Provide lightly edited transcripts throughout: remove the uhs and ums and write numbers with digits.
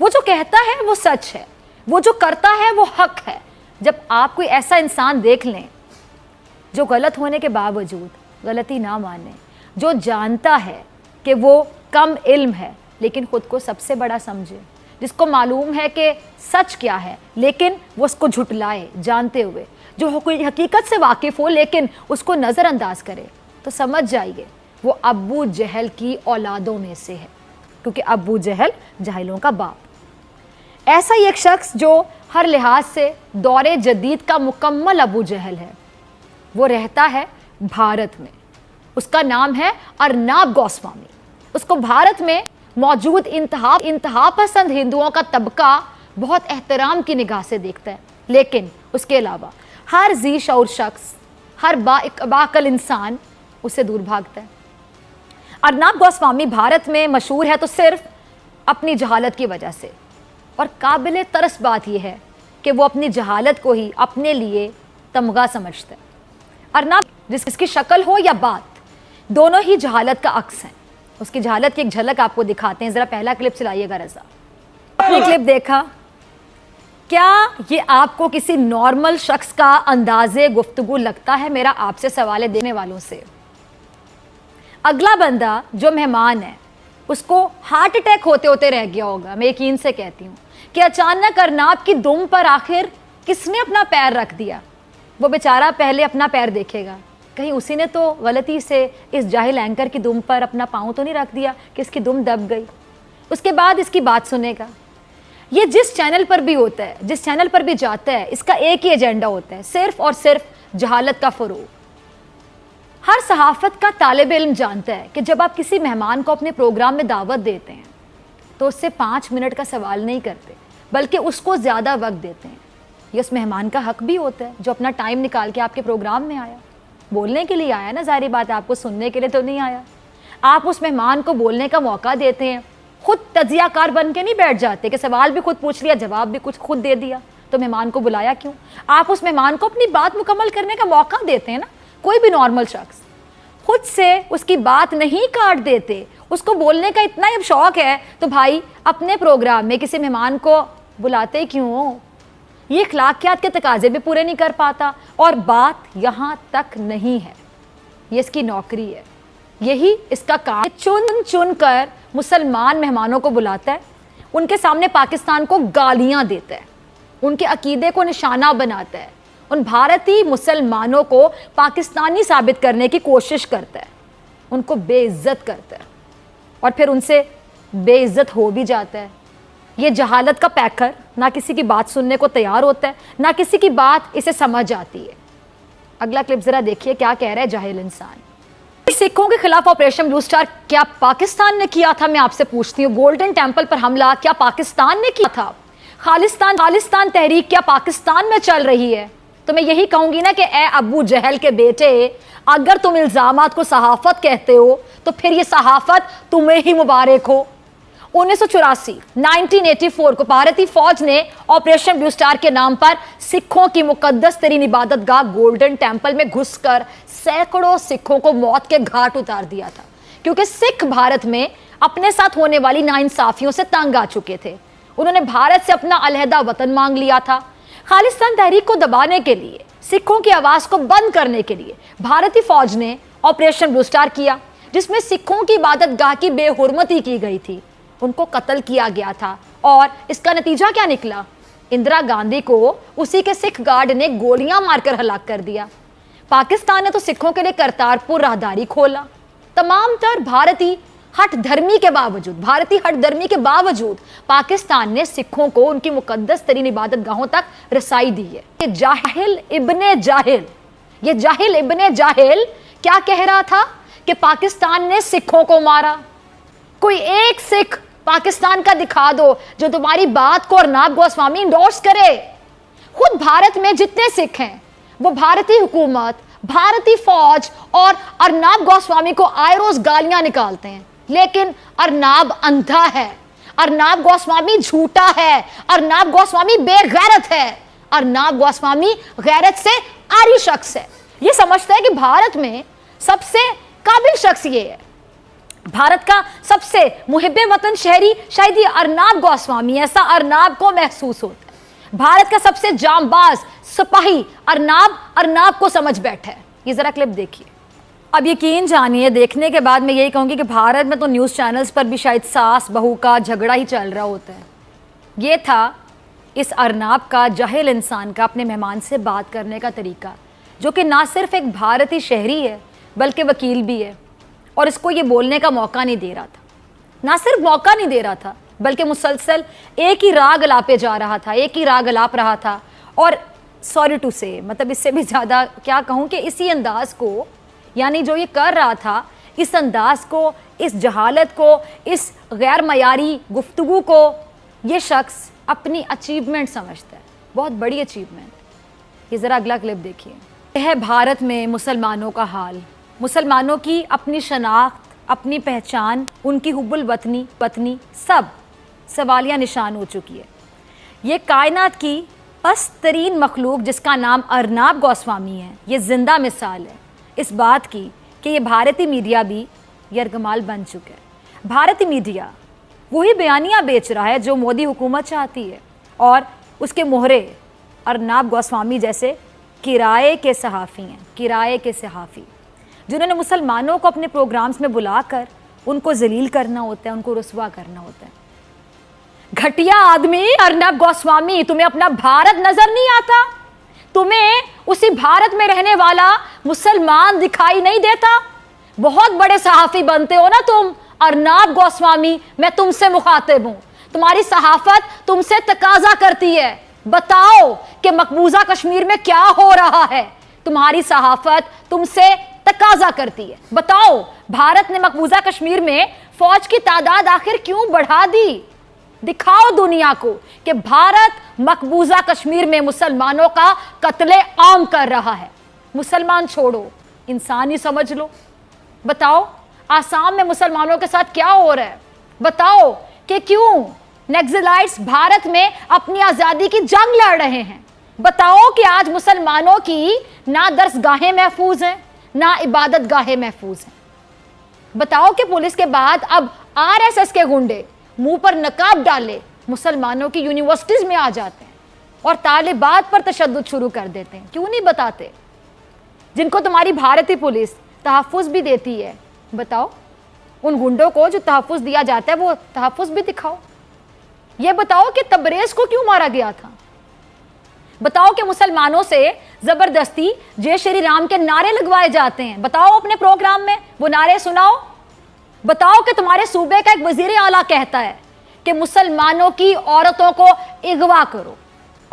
وہ جو کہتا ہے وہ سچ ہے, وہ جو کرتا ہے وہ حق ہے. جب آپ کوئی ایسا انسان دیکھ لیں جو غلط ہونے کے باوجود غلطی نہ مانے, جو جانتا ہے کہ وہ کم علم ہے لیکن خود کو سب سے بڑا سمجھے, جس کو معلوم ہے کہ سچ کیا ہے لیکن وہ اس کو جھٹلائے جانتے ہوئے, جو حقیقت سے واقف ہو لیکن اس کو نظر انداز کرے, تو سمجھ جائیے وہ ابو جہل کی اولادوں میں سے ہے, کیونکہ ابو جہل جاہلوں کا باپ. ایسا ہی ایک شخص جو ہر لحاظ سے دور جدید کا مکمل ابو جہل ہے, وہ رہتا ہے بھارت میں. اس کا نام ہے ارناب گوسوامی. اس کو بھارت میں موجود انتہا پسند ہندوؤں کا طبقہ بہت احترام کی نگاہ سے دیکھتا ہے, لیکن اس کے علاوہ ہر ذی شعور شخص, ہر باعقل انسان اسے دور بھاگتا ہے. ارناب گوسوامی بھارت میں مشہور ہے تو صرف اپنی جہالت کی وجہ سے, اور قابل ترس بات یہ ہے کہ وہ اپنی جہالت کو ہی اپنے لیے تمغہ سمجھتا ہے. ارناب جس کی شکل ہو یا بات, دونوں ہی جہالت کا عکس ہیں. اس کی جہالت کی ایک جھلک آپ کو دکھاتے ہیں, ذرا پہلا کلپ چلائیے گا رضا. یہ کلپ دیکھا, کیا یہ آپ کو کسی نارمل شخص کا انداز گفتگو لگتا ہے؟ میرا آپ سے سوال ہے دینے والوں سے. اگلا بندہ جو مہمان ہے اس کو ہارٹ اٹیک ہوتے ہوتے رہ گیا ہوگا, میں یقین سے کہتی ہوں کہ اچانک ارناب کی دم پر آخر کس نے اپنا پیر رکھ دیا. وہ بیچارہ پہلے اپنا پیر دیکھے گا, کہیں اسی نے تو غلطی سے اس جاہل اینکر کی دم پر اپنا پاؤں تو نہیں رکھ دیا کہ اس کی دم دب گئی. اس کے بعد اس کی بات سنے گا. یہ جس چینل پر بھی ہوتا ہے, جس چینل پر بھی جاتا ہے, اس کا ایک ہی ایجنڈا ہوتا ہے, صرف اور صرف جہالت کا فروغ. ہر صحافت کا طالب علم جانتا ہے کہ جب آپ کسی مہمان کو اپنے پروگرام میں دعوت دیتے ہیں تو اس سے 5 منٹ کا سوال نہیں کرتے, بلکہ اس کو زیادہ وقت دیتے ہیں. یہ اس مہمان کا حق بھی ہوتا ہے جو اپنا ٹائم نکال کے آپ کے پروگرام میں آیا. بولنے کے لیے آیا نا, ظاہری بات ہے, آپ کو سننے کے لیے تو نہیں آیا. آپ اس مہمان کو بولنے کا موقع دیتے ہیں, خود تجزیہ کار بن کے نہیں بیٹھ جاتے کہ سوال بھی خود پوچھ لیا, جواب بھی کچھ خود دے دیا, تو مہمان کو بلایا کیوں؟ آپ اس مہمان کو اپنی بات مکمل کرنے کا موقع دیتے ہیں نا. کوئی بھی نارمل شخص خود سے اس کی بات نہیں کاٹ دیتے, اس کو بولنے کا اتنا ہی شوق ہے تو بھائی اپنے پروگرام میں کسی مہمان کو بلاتے کیوں؟ یہ اخلاقیات کے تقاضے بھی پورے نہیں کر پاتا. اور بات یہاں تک نہیں ہے, یہ اس کی نوکری ہے, یہی اس کا کام. چن چن کر مسلمان مہمانوں کو بلاتا ہے, ان کے سامنے پاکستان کو گالیاں دیتا ہے, ان کے عقیدے کو نشانہ بناتا ہے, ان بھارتی مسلمانوں کو پاکستانی ثابت کرنے کی کوشش کرتا ہے, ان کو بے عزت کرتا ہے, اور پھر ان سے بے عزت ہو بھی جاتا ہے. یہ جہالت کا پیکر نہ کسی کی بات سننے کو تیار ہوتا ہے, نہ کسی کی بات اسے سمجھ آتی ہے. اگلا کلپ ذرا دیکھیے کیا کہہ رہا ہے جاہل انسان. سکھوں کے خلاف آپریشن بلو سٹار کیا پاکستان نے کیا تھا؟ میں آپ سے پوچھتی ہوں, گولڈن ٹیمپل پر حملہ کیا پاکستان نے کیا تھا؟ خالصتان تحریک کیا پاکستان میں چل رہی ہے؟ تو میں یہی کہوں گی نا کہ اے ابو جہل کے بیٹے, اگر تم الزامات کو صحافت کہتے ہو تو پھر یہ صحافت تمہیں ہی مبارک ہو. 1984 کو بھارتی فوج نے آپریشن بلو سٹار کے نام پر سکھوں کی مقدس ترین عبادت گاہ گولڈن ٹیمپل میں گھس کر سینکڑوں سکھوں کو موت کے گھاٹ اتار دیا تھا, کیونکہ سکھ بھارت میں اپنے ساتھ ہونے والی ناانصافیوں سے تنگ آ چکے تھے. انہوں نے بھارت سے اپنا علیحدہ وطن مانگ لیا تھا. خالصتان تحریک کو دبانے کے لیے, سکھوں کی آواز کو بند کرنے کے لیے بھارتی فوج نے آپریشن بلو سٹار کیا, جس میں سکھوں کی عبادت گاہ کی بے حرمتی کی گئی تھی, ان کو قتل کیا گیا تھا. اور اس کا نتیجہ کیا نکلا؟ اندرا گاندھی کو اسی کے سکھ گارڈ نے گولیاں مار کر ہلاک کر دیا. پاکستان نے تو سکھوں کے لیے کرتارپور راہداری کھولا. تمام تر بھارتی ہٹ دھرمی کے باوجود پاکستان نے سکھوں کو ان کی مقدس ترین عبادت گاہوں تک رسائی دی ہے. یہ جاہل ابن جاہل کیا کہہ رہا تھا کہ پاکستان نے سکھوں کو مارا. کوئی ایک سکھ پاکستان کا دکھا دو جو تمہاری بات کو ارناب گوسوامی انڈورس کرے. خود بھارت میں جتنے سکھ ہیں وہ بھارتی حکومت, بھارتی فوج اور ارناب گوسوامی کو آئے روز گالیاں نکالتے ہیں, لیکن ارناب اندھا ہے, ارناب گوسوامی جھوٹا ہے, ارناب گوسوامی بے غیرت ہے, ارناب گوسوامی غیرت سے عاری شخص ہے. یہ سمجھتا ہے کہ بھارت میں سب سے قابل شخص یہ ہے. भारत का सबसे मुहिब्बे वतन शहरी शायद ये अर्नाब गोस्वामी, ऐसा अर्नाब को महसूस होता है। भारत का सबसे जांबाज सिपाही अर्नाब को समझ बैठा है। ये जरा क्लिप देखिए। अब यकीन जानिए, देखने के बाद मैं यही कहूंगी कि भारत में तो न्यूज़ चैनल्स पर भी शायद सास बहू का झगड़ा ही चल रहा होता है। ये था इस अर्नाब का, जाहिल इंसान का, अपने मेहमान से बात करने का तरीका, जो कि ना सिर्फ एक भारतीय शहरी है बल्कि वकील भी है, और इसको ये बोलने का मौका नहीं दे रहा था। ना सिर्फ मौका नहीं दे रहा था बल्कि मुसलसल एक ही राग अलापे जा रहा था, एक ही राग अलाप रहा था। और सॉरी टू से, मतलब इससे भी ज़्यादा क्या कहूँ कि इसी अंदाज को, यानी जो ये कर रहा था, इस अंदाज को, इस जहालत को, इस गैर मयारी गुफ्तगू को ये शख्स अपनी अचीवमेंट समझता है, बहुत बड़ी अचीवमेंट। ये ज़रा अगला क्लिप देखिए। यह है भारत में मुसलमानों का हाल। मुसलमानों की अपनी शनाख्त, अपनी पहचान, उनकी हुब्बुल वतनी सब सवालिया निशान हो चुकी है। ये कायनात की पस्तरीन मखलूक जिसका नाम अर्नाब गोस्वामी है, ये जिंदा मिसाल है इस बात की कि ये भारतीय मीडिया भी यरगमाल बन चुका है। भारतीय मीडिया वही बयानियाँ बेच रहा है जो मोदी हुकूमत चाहती है, और उसके मोहरे अर्नाब गोस्वामी जैसे किराए के सहाफ़ी हैं, किराए के सहाफ़ी, जिन्होंने मुसलमानों को अपने प्रोग्राम्स में बुलाकर उनको जलील करना होता है, उनको रुस्वा करना होता है। घटिया आदमी अर्नाब गोस्वामी, तुम्हें अपना भारत नजर नहीं आता? तुम्हें उसी भारत में रहने वाला मुसलमान दिखाई नहीं देता? बहुत बड़े सहाफ़ी बनते हो ना तुम अर्नाब गोस्वामी, मैं तुमसे मुखातिब हूं। तुम्हारी सहाफत तुमसे तकाजा करती है, बताओ कि मकबूजा कश्मीर में क्या हो रहा है। तुम्हारी सहाफत तुमसे तकाजा करती है, बताओ भारत ने मकबूजा कश्मीर में फौज की तादाद आखिर क्यों बढ़ा दी? दिखाओ दुनिया को कि भारत मकबूजा कश्मीर में मुसलमानों का कत्ले आम कर रहा है। मुसलमान छोड़ो, इंसान ही समझ लो। बताओ आसाम में मुसलमानों के साथ क्या हो रहा है? बताओ कि क्यों नक्सलाइट्स भारत में अपनी आज़ादी की जंग लड़ रहे हैं? बताओ कि आज मुसलमानों की ना दरसगाहें महफूज हैं, ना इबादत गाहें महफूज हैं। बताओ कि पुलिस के बाद अब आरएसएस के गुंडे मुंह पर नकाब डाले मुसलमानों की यूनिवर्सिटीज में आ जाते हैं और तालिबात पर तशद्दुद शुरू कर देते हैं। क्यों नहीं बताते? जिनको तुम्हारी भारतीय पुलिस तहफ़्फ़ुज़ भी देती है, बताओ उन गुंडों को जो तहफ़्फ़ुज़ दिया जाता है वो तहफ़्फ़ुज़ भी दिखाओ। ये बताओ कि तबरेज़ को क्यों मारा गया था? बताओ कि मुसलमानों से जबरदस्ती जय श्री राम के नारे लगवाए जाते हैं, बताओ अपने प्रोग्राम में वो नारे सुनाओ। बताओ कि तुम्हारे सूबे का एक वजीर आला कहता है कि मुसलमानों की औरतों को अगवा करो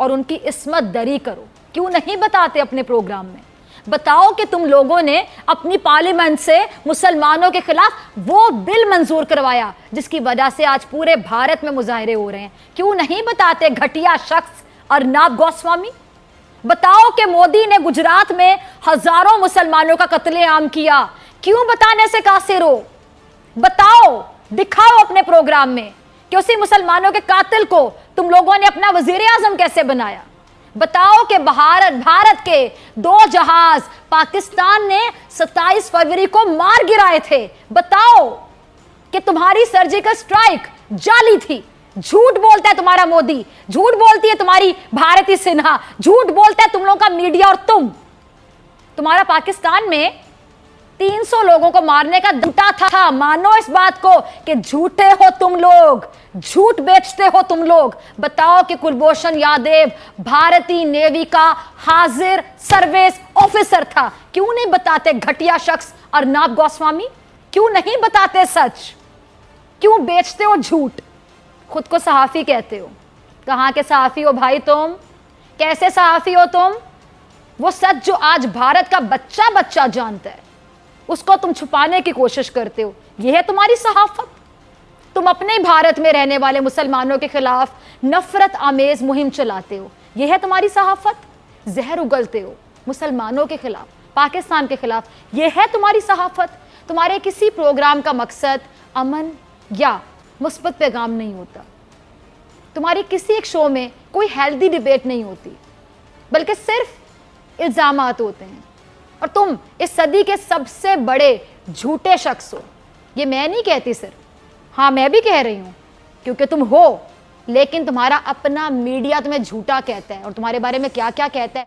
और उनकी इस्मत दरी करो। क्यों नहीं बताते अपने प्रोग्राम में? बताओ कि तुम लोगों ने अपनी पार्लियामेंट से मुसलमानों के खिलाफ वो बिल मंजूर करवाया जिसकी वजह से आज पूरे भारत में मुजाहरे हो रहे हैं। क्यों नहीं बताते घटिया शख्स अर्नाब गोस्वामी? बताओ कि मोदी ने गुजरात में हजारों मुसलमानों का कत्लेआम किया, क्यों बताने से कासिर हो? बताओ, दिखाओ अपने प्रोग्राम में कि उसी मुसलमानों के कातिल को तुम लोगों ने अपना वजीर आजम कैसे बनाया। बताओ कि भारत के 2 जहाज पाकिस्तान ने 27 फरवरी को मार गिराए थे। बताओ कि तुम्हारी सर्जिकल स्ट्राइक जाली थी। झूठ बोलता है तुम्हारा मोदी, झूठ बोलती है तुम्हारी भारती सिन्हा, झूठ बोलता है तुम लोगों का मीडिया, और तुम्हारा पाकिस्तान में 300 लोगों को मारने का झूठा था। मानो इस बात को कि झूठे हो तुम लोग, झूठ बेचते हो तुम लोग। बताओ कि कुलभूषण यादव भारतीय नेवी का हाजिर सर्विस ऑफिसर था। क्यों नहीं बताते घटिया शख्स अर्नाब गोस्वामी? क्यों नहीं बताते सच? क्यों बेचते हो झूठ? खुद को सहाफ़ी कहते हो, कहाँ के सहाफ़ी हो भाई तुम? कैसे सहाफ़ी हो तुम? वो सच जो आज भारत का बच्चा बच्चा जानता है उसको तुम छुपाने की कोशिश करते हो। यह है तुम्हारी सहाफत। तुम अपने भारत में रहने वाले मुसलमानों के खिलाफ नफरत आमेज मुहिम चलाते हो। यह है तुम्हारी सहाफत। जहर उगलते हो मुसलमानों के खिलाफ, पाकिस्तान के खिलाफ। यह है तुम्हारी सहाफत। तुम्हारे किसी प्रोग्राम का मकसद अमन या मुस्बत पैगाम नहीं होता। तुम्हारी किसी एक शो में कोई हेल्दी डिबेट नहीं होती, बल्कि सिर्फ इल्जामात होते हैं। और तुम इस सदी के सबसे बड़े झूठे शख्स हो। یہ میں نہیں کہتی صرف، ہاں میں بھی کہہ رہی ہوں کیونکہ تم ہو، لیکن تمہارا اپنا میڈیا تمہیں جھوٹا کہتا ہے اور تمہارے بارے میں کیا کیا کہتا ہے.